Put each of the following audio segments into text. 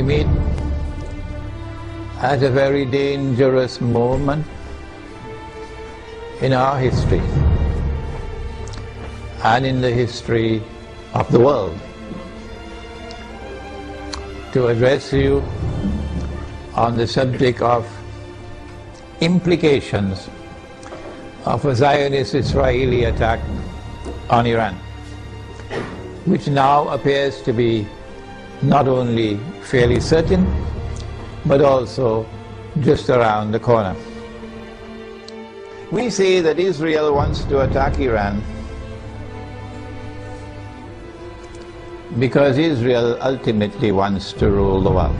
We meet at a very dangerous moment in our history and in the history of the world to address you on the subject of implications of a Zionist-Israeli attack on Iran, which now appears to be not only fairly certain, but also just around the corner. We say that Israel wants to attack Iran because Israel ultimately wants to rule the world.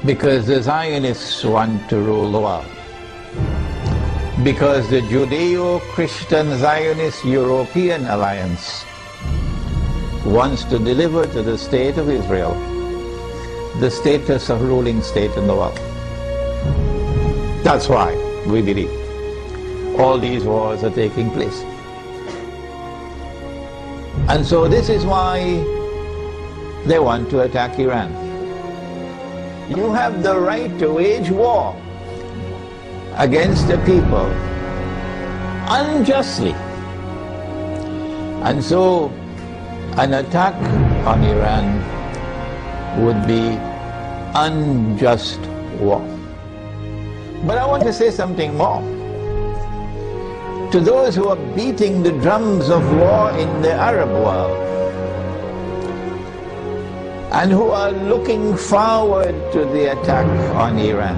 Because the Zionists want to rule the world. Because the Judeo-Christian Zionist European Alliance wants to deliver to the state of Israel the status of ruling state in the world. That's why we believe all these wars are taking place. And so this is why they want to attack Iran. You have the right to wage war against the people unjustly. And so an attack on Iran would be unjust war. But I want to say something more. To those who are beating the drums of war in the Arab world and who are looking forward to the attack on Iran,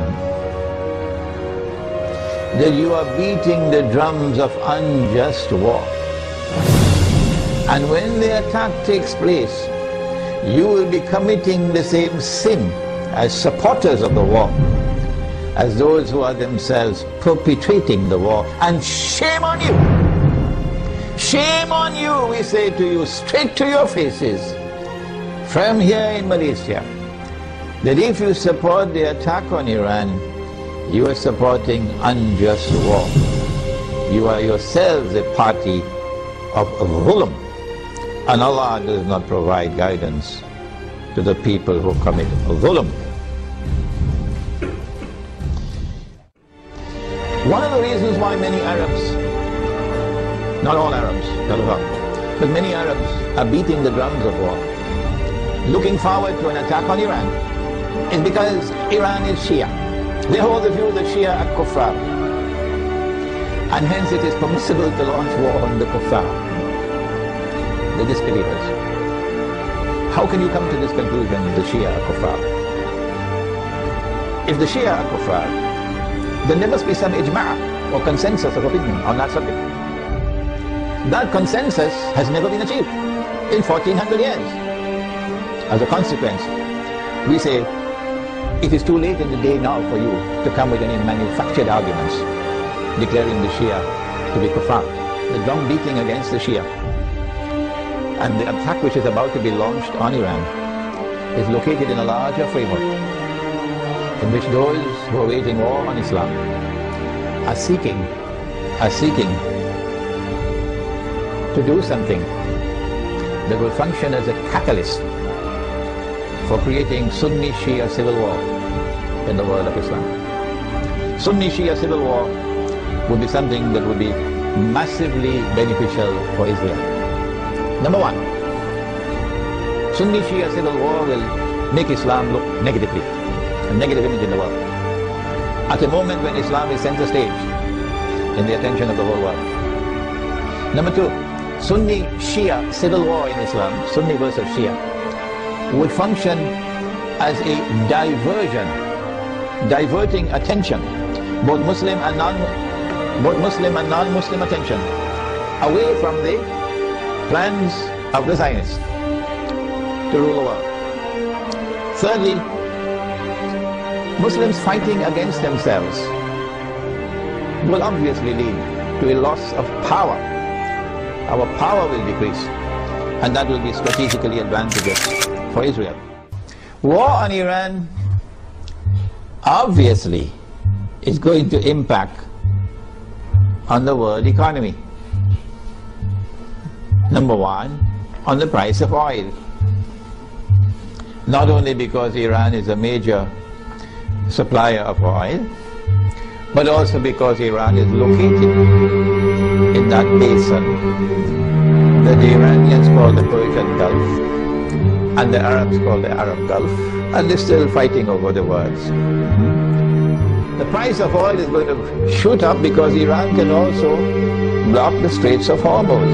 that you are beating the drums of unjust war. And when the attack takes place, you will be committing the same sin as supporters of the war, as those who are themselves perpetrating the war. And shame on you! Shame on you, we say to you, straight to your faces, from here in Malaysia, that if you support the attack on Iran, you are supporting unjust war. You are yourselves a party of dhulm. And Allah does not provide guidance to the people who commit dhulm. One of the reasons why many Arabs, not all Arabs, but many Arabs are beating the drums of war, looking forward to an attack on Iran, is because Iran is Shia. They hold the view that Shia are kuffar, and hence it is permissible to launch war on the kuffar, the disbelievers. How can you come to this conclusion, the Shia are kuffar? If the Shia are kuffar, then there must be some ijma' or consensus of opinion on that subject. That consensus has never been achieved in 1400 years. As a consequence, we say it is too late in the day now for you to come with any manufactured arguments declaring the Shia to be kuffar. The drum beating against the Shia and the attack which is about to be launched on Iran is located in a larger framework in which those who are waging war on Islam are seeking to do something that will function as a catalyst for creating Sunni-Shia civil war in the world of Islam. Sunni-Shia civil war would be something that would be massively beneficial for Israel. Number one, Sunni-Shia civil war will make Islam look negatively, a negative image in the world, at a moment when Islam is center stage in the attention of the whole world. Number two, Sunni-Shia civil war in Islam, Sunni versus Shia, would function as a diversion, diverting attention, both Muslim and non-Muslim attention, away from the plans of the Zionists to rule the world. Thirdly, Muslims fighting against themselves will obviously lead to a loss of power. Our power will decrease, and that will be strategically advantageous for Israel. War on Iran obviously is going to impact on the world economy. Number one, on the price of oil. not only because Iran is a major supplier of oil, but also because Iran is located in that basin that the Iranians call the Persian Gulf and the Arabs call the Arab Gulf, and they're still fighting over the words. The price of oil is going to shoot up because Iran can also block the Straits of Hormuz.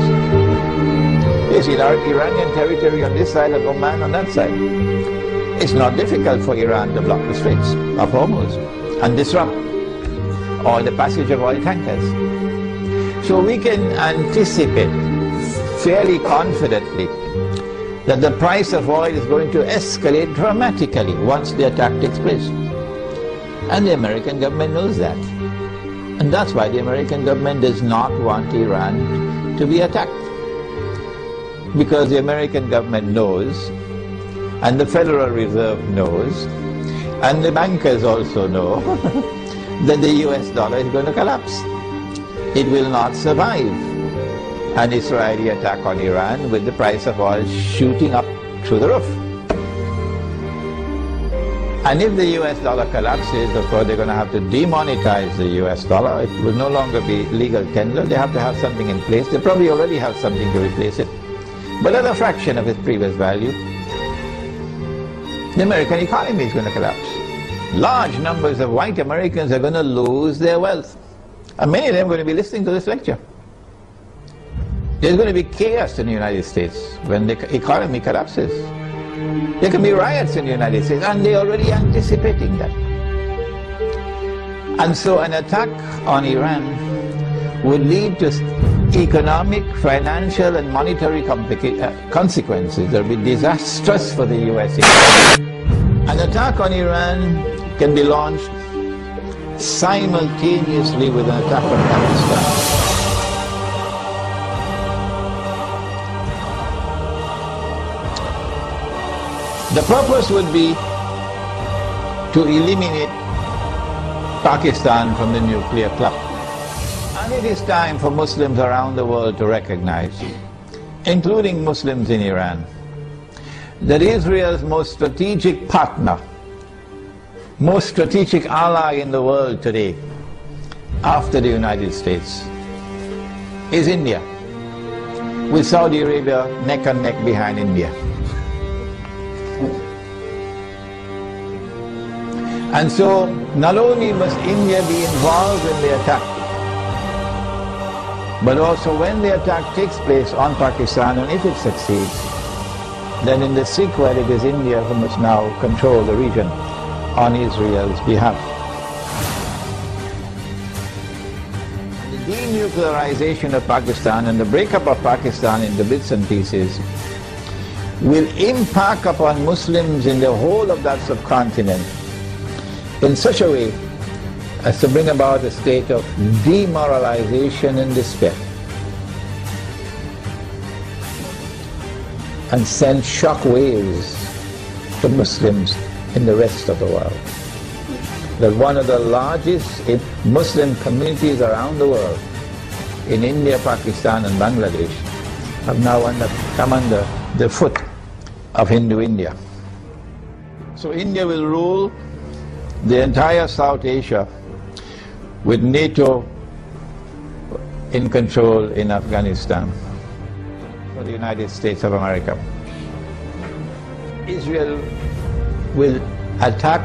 You see, Iranian territory on this side and Oman on that side. It's not difficult for Iran to block the Straits of Hormuz and disrupt or the passage of oil tankers. So we can anticipate fairly confidently that the price of oil is going to escalate dramatically once the attack takes place. And the American government knows that. And that's why the American government does not want Iran to be attacked. Because the American government knows, and the Federal Reserve knows, and the bankers also know, that the US dollar is going to collapse. It will not survive an Israeli attack on Iran with the price of oil shooting up through the roof. And if the US dollar collapses, of course, they're going to have to demonetize the US dollar. It will no longer be legal tender. They have to have something in place. They probably already have something to replace it, but at a fraction of its previous value. The American economy is going to collapse. Large numbers of white Americans are going to lose their wealth. And many of them are going to be listening to this lecture. There's going to be chaos in the United States when the economy collapses. There can be riots in the United States, and they're already anticipating that. And so an attack on Iran would lead to economic, financial, and monetary consequences that will be disastrous for the US economy. An attack on Iran can be launched simultaneously with an attack on Pakistan. The purpose would be to eliminate Pakistan from the nuclear club. And it is time for Muslims around the world to recognize, including Muslims in Iran, that Israel's most strategic partner, most strategic ally in the world today, after the United States, is India, with Saudi Arabia neck and neck behind India. And so, not only must India be involved in the attack, but also when the attack takes place on Pakistan, and if it succeeds, then in the sequel it is India who must now control the region on Israel's behalf. The denuclearization of Pakistan and the breakup of Pakistan into bits and pieces will impact upon Muslims in the whole of that subcontinent in such a way as to bring about a state of demoralization and despair, and send shock waves to Muslims in the rest of the world. That one of the largest Muslim communities around the world, in India, Pakistan and Bangladesh, have now come under the foot of Hindu India. So India will rule the entire South Asia with NATO in control in Afghanistan for the United States of America. Israel will attack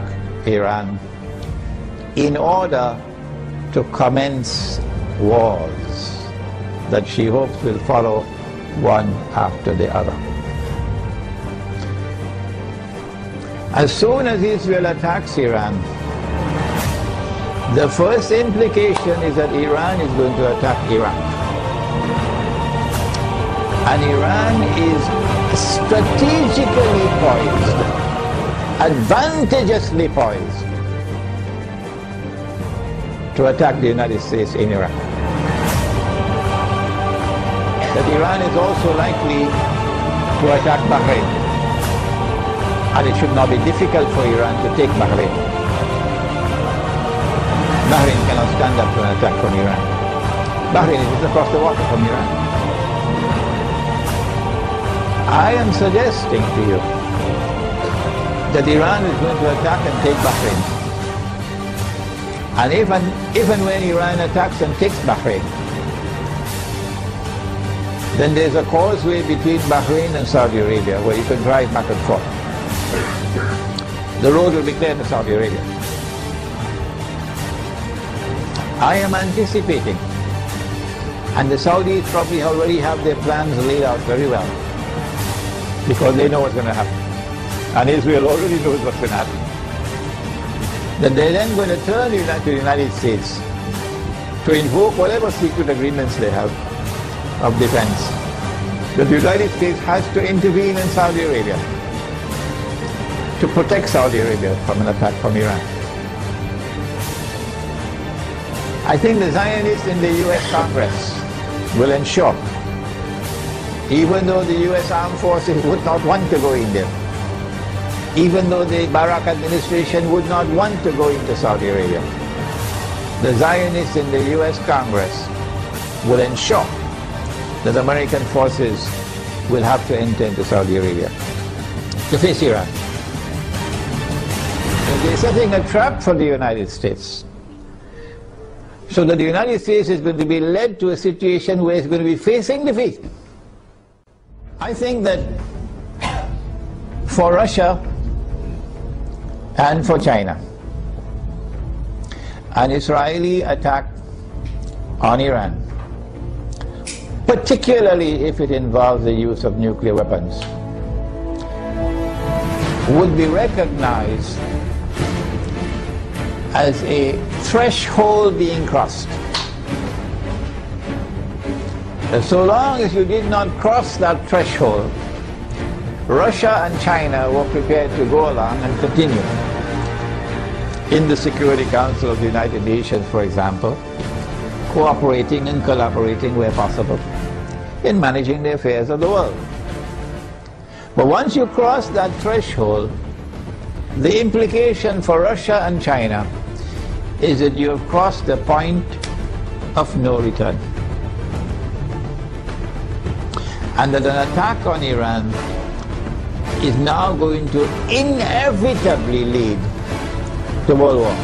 Iran in order to commence wars that she hopes will follow one after the other. As soon as Israel attacks Iran, the first implication is that Iran is going to attack Iraq. And Iran is strategically poised, advantageously poised, to attack the United States in Iraq. That Iran is also likely to attack Bahrain. And it should not be difficult for Iran to take Bahrain. Bahrain cannot stand up to an attack from Iran. Bahrain is just across the water from Iran. I am suggesting to you that Iran is going to attack and take Bahrain. And if and when Iran attacks and takes Bahrain, then there's a causeway between Bahrain and Saudi Arabia where you can drive back and forth. The road will be clear to Saudi Arabia. I am anticipating, and the Saudis probably already have their plans laid out very well, because they know what's going to happen. And Israel already knows what's going to happen. That they're then going to turn to the United States to invoke whatever secret agreements they have of defense. That the United States has to intervene in Saudi Arabia to protect Saudi Arabia from an attack from Iran. I think the Zionists in the US Congress will ensure, even though the US armed forces would not want to go in there, even though the Barak administration would not want to go into Saudi Arabia, the Zionists in the US Congress will ensure that American forces will have to enter into Saudi Arabia to face Iran. So they're setting a trap for the United States, so that the United States is going to be led to a situation where it's going to be facing defeat. I think that for Russia and for China, an Israeli attack on Iran, particularly if it involves the use of nuclear weapons, would be recognized as a threshold being crossed. And so long as you did not cross that threshold, Russia and China were prepared to go along and continue in the Security Council of the United Nations, for example, cooperating and collaborating where possible in managing the affairs of the world. But once you cross that threshold, the implication for Russia and China is that you have crossed the point of no return, and that an attack on Iran is now going to inevitably lead to World War.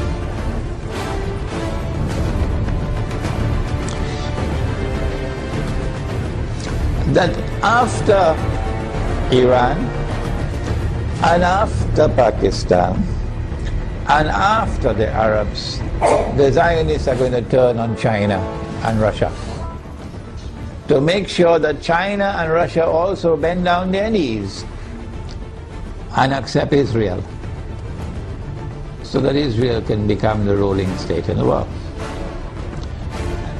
That after Iran and after Pakistan and after the Arabs, the Zionists are going to turn on China and Russia to make sure that China and Russia also bend down their knees and accept Israel, so that Israel can become the ruling state in the world.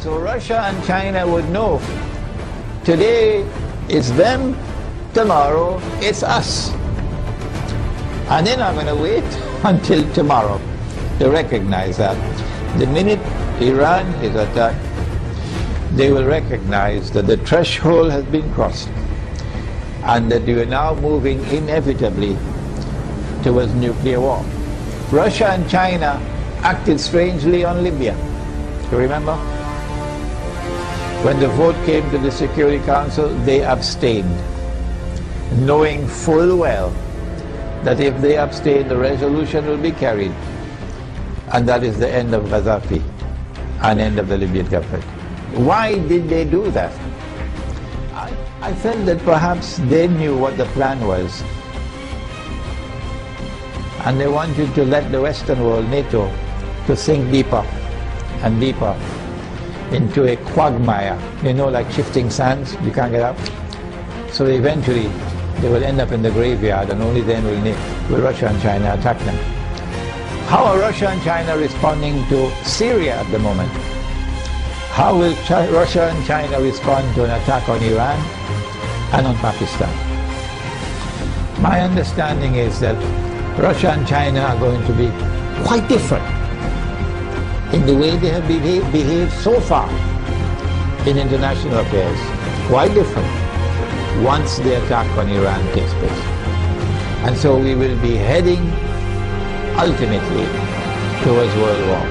So Russia and China would know, today it's them, tomorrow it's us. And they're not going to wait until tomorrow to recognize that. The minute Iran is attacked, they will recognize that the threshold has been crossed, and that you are now moving inevitably towards nuclear war. Russia and China acted strangely on Libya. You remember? When the vote came to the Security Council, they abstained, knowing full well that if they abstain, the resolution will be carried, and that is the end of Gaddafi and end of the Libyan government. Why did they do that? I felt that perhaps they knew what the plan was, and they wanted to let the Western world, NATO, to sink deeper and deeper into a quagmire, you know, like shifting sands, you can't get up. So eventually they will end up in the graveyard, and only then will Russia and China attack them. How are Russia and China responding to Syria at the moment? How will Russia and China respond to an attack on Iran and on Pakistan? My understanding is that Russia and China are going to be quite different in the way they have behaved so far in international affairs. Quite different once the attack on Iran takes place. And so we will be heading ultimately towards World War.